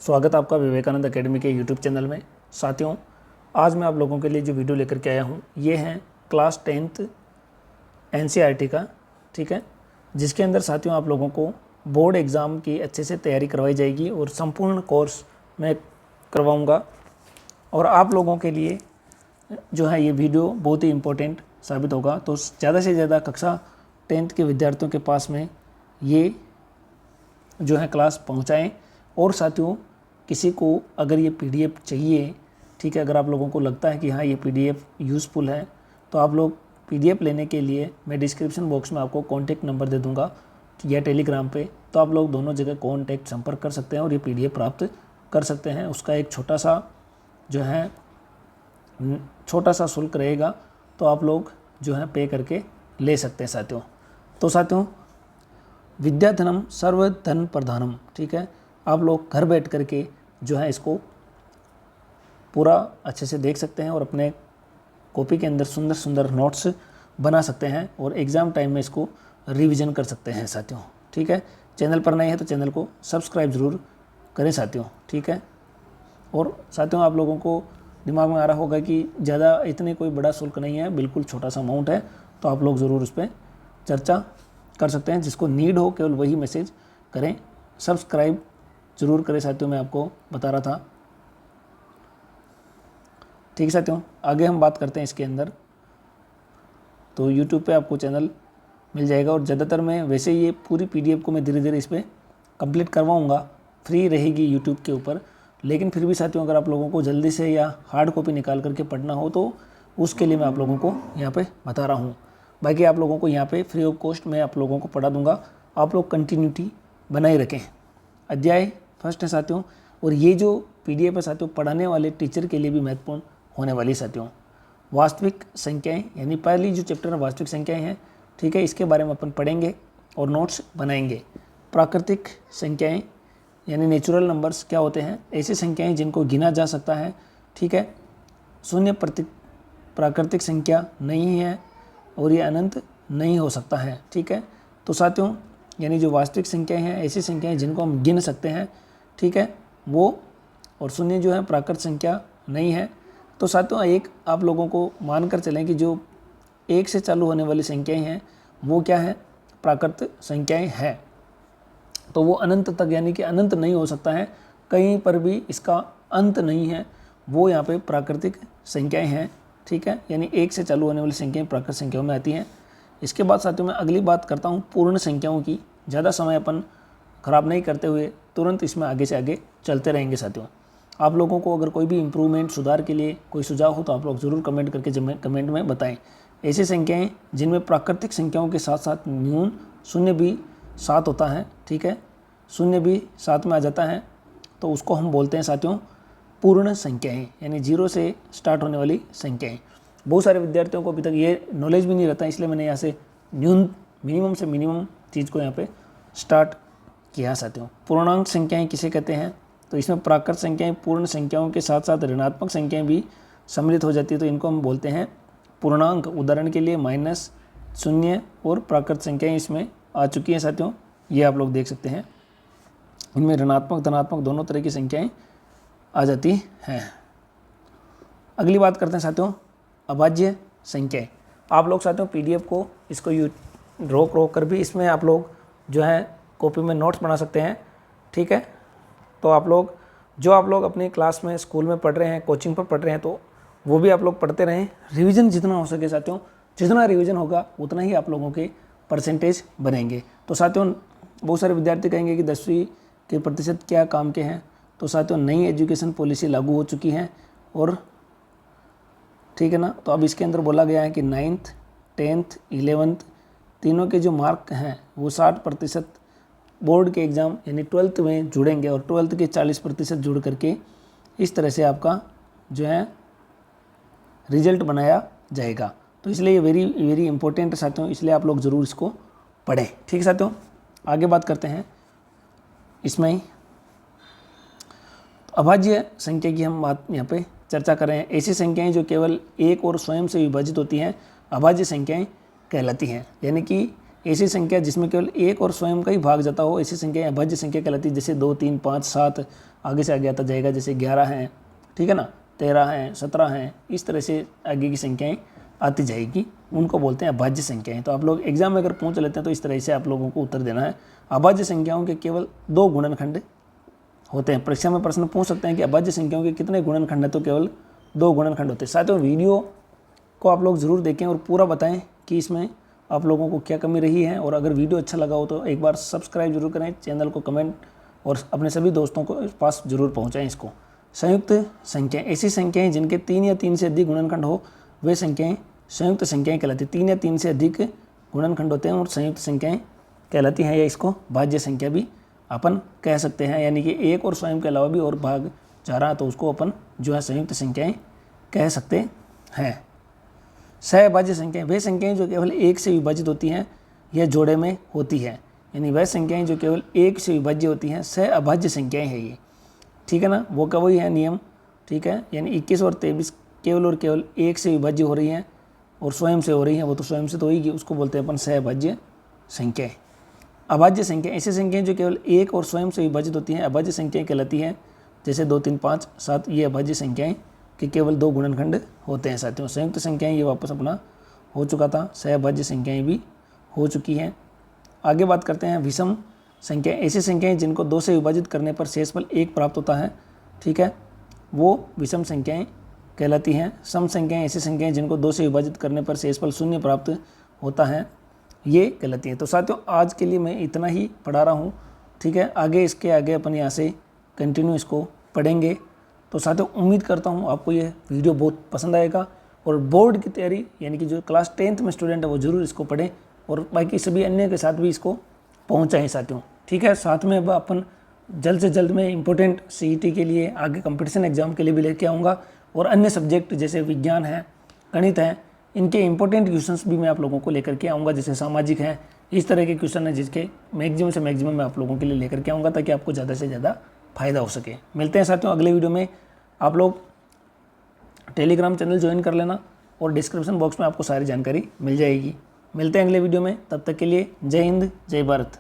स्वागत आपका विवेकानंद एकेडमी के यूट्यूब चैनल में। साथियों, आज मैं आप लोगों के लिए जो वीडियो लेकर के आया हूँ ये है क्लास 10th एनसीईआरटी का, ठीक है, जिसके अंदर साथियों आप लोगों को बोर्ड एग्ज़ाम की अच्छे से तैयारी करवाई जाएगी और संपूर्ण कोर्स मैं करवाऊँगा। और आप लोगों के लिए जो है ये वीडियो बहुत ही इम्पोर्टेंट साबित होगा। तो ज़्यादा से ज़्यादा कक्षा 10th के विद्यार्थियों के पास में ये जो है क्लास पहुँचाएँ। और साथियों, किसी को अगर ये पीडीएफ चाहिए, ठीक है, अगर आप लोगों को लगता है कि हाँ ये पीडीएफ यूज़फुल है, तो आप लोग पीडीएफ लेने के लिए मैं डिस्क्रिप्शन बॉक्स में आपको कॉन्टैक्ट नंबर दे दूंगा या टेलीग्राम पे, तो आप लोग दोनों जगह कॉन्टैक्ट संपर्क कर सकते हैं और ये पीडीएफ प्राप्त कर सकते हैं। उसका एक छोटा सा शुल्क रहेगा, तो आप लोग जो है पे करके ले सकते हैं साथियों। तो साथियों, विद्याधनम सर्वधन प्रधानम, ठीक है, आप लोग घर बैठ करके जो है इसको पूरा अच्छे से देख सकते हैं और अपने कॉपी के अंदर सुंदर सुंदर नोट्स बना सकते हैं और एग्ज़ाम टाइम में इसको रिवीजन कर सकते हैं साथियों, ठीक है। चैनल पर नए हैं तो चैनल को सब्सक्राइब ज़रूर करें साथियों, ठीक है। और साथियों, आप लोगों को दिमाग में आ रहा होगा कि ज़्यादा इतनी कोई बड़ा शुल्क नहीं है, बिल्कुल छोटा सा अमाउंट है, तो आप लोग ज़रूर उस पर चर्चा कर सकते हैं। जिसको नीड हो केवल वही मैसेज करें, सब्सक्राइब ज़रूर करें साथियों, मैं आपको बता रहा था, ठीक है साथियों। आगे हम बात करते हैं इसके अंदर। तो YouTube पे आपको चैनल मिल जाएगा और ज़्यादातर मैं वैसे ये पूरी PDF को मैं धीरे धीरे इस पर कंप्लीट करवाऊँगा, फ्री रहेगी YouTube के ऊपर। लेकिन फिर भी साथियों, अगर आप लोगों को जल्दी से या हार्ड कॉपी निकाल करके पढ़ना हो तो उसके लिए मैं आप लोगों को यहाँ पे बता रहा हूँ। बाकी आप लोगों को यहाँ पे फ्री ऑफ कॉस्ट मैं आप लोगों को पढ़ा दूँगा, आप लोग कंटिन्यूटी बनाए रखें। अध्याय फर्स्ट है साथियों, और ये जो PDF है साथियों, पढ़ाने वाले टीचर के लिए भी महत्वपूर्ण होने वाली साथियों। वास्तविक संख्याएं, यानी पहली जो चैप्टर है वास्तविक संख्याएं हैं, ठीक है, इसके बारे में अपन पढ़ेंगे और नोट्स बनाएंगे। प्राकृतिक संख्याएं यानी नेचुरल नंबर्स क्या होते हैं, ऐसी संख्याएं जिनको गिना जा सकता है, ठीक है। शून्य प्राकृतिक संख्या नहीं है और ये अनंत नहीं हो सकता है, ठीक है। तो साथियों, यानी जो वास्तविक संख्याएं हैं ऐसी संख्याएं जिनको हम गिन सकते हैं, ठीक है, वो, और शून्य जो है प्राकृत संख्या नहीं है। तो साथियों, एक आप लोगों को मानकर चलें कि जो एक से चालू होने वाली संख्याएं हैं वो क्या है, प्राकृत संख्याएं हैं। तो वो अनंत तक, यानी कि अनंत नहीं हो सकता है, कहीं पर भी इसका अंत नहीं है, वो यहाँ पे प्राकृतिक संख्याएं हैं, ठीक है। यानी एक से चालू होने वाली संख्याएं प्राकृत संख्याओं में आती हैं। इसके बाद साथियों मैं अगली बात करता हूँ पूर्ण संख्याओं की। ज़्यादा समय अपन ख़राब नहीं करते हुए तुरंत इसमें आगे से आगे चलते रहेंगे साथियों। आप लोगों को अगर कोई भी इम्प्रूवमेंट, सुधार के लिए कोई सुझाव हो तो आप लोग ज़रूर कमेंट करके कमेंट में बताएं। ऐसी संख्याएं जिनमें प्राकृतिक संख्याओं के साथ साथ न्यून शून्य भी साथ होता है, ठीक है, शून्य भी साथ में आ जाता है, तो उसको हम बोलते हैं साथियों पूर्ण संख्याएँ, यानी 0 से स्टार्ट होने वाली संख्याएँ। बहुत सारे विद्यार्थियों को अभी तक ये नॉलेज भी नहीं रहता, इसलिए मैंने यहाँ से मिनिमम से मिनिमम चीज़ को यहाँ पे स्टार्ट किया साथियों। पूर्णांक संख्याएं किसे कहते हैं, तो इसमें प्राकृत संख्याएं पूर्ण संख्याओं के साथ साथ ऋणात्मक संख्याएं भी सम्मिलित हो जाती है, तो इनको हम बोलते हैं पूर्णांक। उदाहरण के लिए माइनस, शून्य और प्राकृत संख्याएं इसमें आ चुकी हैं साथियों, ये आप लोग देख सकते हैं। इनमें ऋणात्मक धनात्मक दोनों तरह की संख्याएँ आ जाती हैं। अगली बात करते हैं साथियों अभाज्य संख्याएं। आप लोग साथियों PDF को इसको रोक कर भी इसमें आप लोग जो है कॉपी में नोट्स बना सकते हैं, ठीक है। तो आप लोग अपनी क्लास में, स्कूल में पढ़ रहे हैं, कोचिंग पर पढ़ रहे हैं, तो वो भी आप लोग पढ़ते रहें। रिवीजन जितना हो सके साथियों, जितना रिवीजन होगा उतना ही आप लोगों के परसेंटेज बनेंगे। तो साथियों, बहुत सारे विद्यार्थी कहेंगे कि 10वीं के प्रतिशत क्या काम के हैं, तो साथियों नई एजुकेशन पॉलिसी लागू हो चुकी है और ठीक है ना। तो अब इसके अंदर बोला गया है कि 9th 10th 11th तीनों के जो मार्क हैं वो 60% बोर्ड के एग्ज़ाम यानी 12th में जुड़ेंगे और 12th के 40% जुड़ करके इस तरह से आपका जो है रिजल्ट बनाया जाएगा। तो इसलिए ये वेरी वेरी इंपॉर्टेंट है साथियों, इसलिए आप लोग ज़रूर इसको पढ़ें, ठीक है साथियों। आगे बात करते हैं इसमें अभाज्य संख्या की हम बात यहाँ पे चर्चा कर रहे हैं। ऐसी संख्याएं जो केवल एक और स्वयं से विभाजित होती हैं अभाज्य संख्याएं कहलाती हैं। यानी कि ऐसी संख्या जिसमें केवल एक और स्वयं का ही भाग जाता हो, ऐसी संख्या अभाज्य संख्या कहलाती है। जैसे 2, 3, 5, 7 आगे से आगे आता जाएगा, जैसे 11 हैं, ठीक है ना, 13 हैं, 17 हैं, इस तरह से आगे की संख्याएं आती जाएगी, उनको बोलते हैं अभाज्य संख्याएं। तो आप लोग एग्जाम में अगर पूछ लेते हैं तो इस तरह से आप लोगों को उत्तर देना है। अभाज्य संख्याओं के केवल 2 गुणनखंड होते हैं। परीक्षा में प्रश्न पूछ सकते हैं कि अभाज्य संख्याओं के कितने गुणनखंड हैं, तो केवल 2 गुणनखंड होते हैं। साथियों, वीडियो को आप लोग ज़रूर देखें और पूरा बताएं कि इसमें आप लोगों को क्या कमी रही है। और अगर वीडियो अच्छा लगा हो तो एक बार सब्सक्राइब जरूर करें, चैनल को कमेंट और अपने सभी दोस्तों को पास जरूर पहुंचाएं इसको। संयुक्त संख्याएं, ऐसी संख्याएं जिनके 3 या 3 से अधिक गुणनखंड हो, वे संख्याएं संयुक्त संख्याएं कहलाती हैं। 3 या 3 से अधिक गुणनखंड होते हैं और संयुक्त संख्याएं कहलाती हैं, या इसको भाज्य संख्या भी अपन कह सकते हैं। यानी कि एक और स्वयं के अलावा भी और भाग जा रहा है तो उसको अपन जो है संयुक्त संख्याएं कह सकते हैं। सहअभाज्य संख्याएं, वे संख्याएं जो केवल एक से विभाजित होती हैं या जोड़े में होती है। यानी वह संख्याएं जो केवल एक से विभाज्य होती हैं, सहअभाज्य संख्याएं हैं ये, ठीक है ना। वो का वही है नियम, ठीक है। यानी 21 और 23 केवल और केवल एक से विभाज्य हो रही हैं और स्वयं से हो रही हैं, वो तो स्वयं से तो होगी, उसको बोलते हैं अपन सहअभाज्य संख्याएं। अभाज्य संख्या, ऐसी संख्याएं जो केवल एक और स्वयं से विभाजित होती हैं, अभाज्य संख्याएं कहलाती हैं। जैसे 2, 3, 5, 7 ये अभाज्य संख्याएं कि केवल 2 गुणनखंड होते हैं। साथियों, संयुक्त संख्याएं ये वापस अपना हो चुका था, सहअभाज्य संख्याएं भी हो चुकी हैं। आगे बात करते हैं विषम संख्या, ऐसी संख्याएं जिनको 2 से विभाजित करने पर शेषफल 1 प्राप्त होता है, ठीक है, वो विषम संख्याएं कहलाती हैं। सम संख्याएं, ऐसी संख्याएं जिनको 2 से विभाजित करने पर शेषफल 0 प्राप्त होता है, ये कहलाती हैं। तो साथियों, आज के लिए मैं इतना ही पढ़ा रहा हूँ, ठीक है। आगे इसके आगे अपन यहाँ से कंटिन्यू इसको पढ़ेंगे। तो साथियों, उम्मीद करता हूँ आपको ये वीडियो बहुत पसंद आएगा और बोर्ड की तैयारी यानी कि जो क्लास 10th में स्टूडेंट है वो ज़रूर इसको पढ़ें और बाकी सभी अन्य के साथ भी इसको पहुँचाएँ साथियों, ठीक है। साथ में अब अपन जल्द से जल्द में इम्पोर्टेंट CET के लिए, आगे कंपटीशन एग्जाम के लिए भी लेके आऊँगा और अन्य सब्जेक्ट जैसे विज्ञान है, गणित है, इनके इंपॉर्टेंट क्वेश्चंस भी मैं आप लोगों को लेकर के आऊँगा। जैसे सामाजिक है, इस तरह के क्वेश्चन है जिसके मैक्सिमम से मैक्सिमम मैं आप लोगों के लिए लेकर के आऊँगा ताकि आपको ज़्यादा से ज़्यादा फ़ायदा हो सके। मिलते हैं साथियों अगले वीडियो में। आप लोग टेलीग्राम चैनल ज्वाइन कर लेना और डिस्क्रिप्शन बॉक्स में आपको सारी जानकारी मिल जाएगी। मिलते हैं अगले वीडियो में, तब तक के लिए जय हिंद, जय भारत।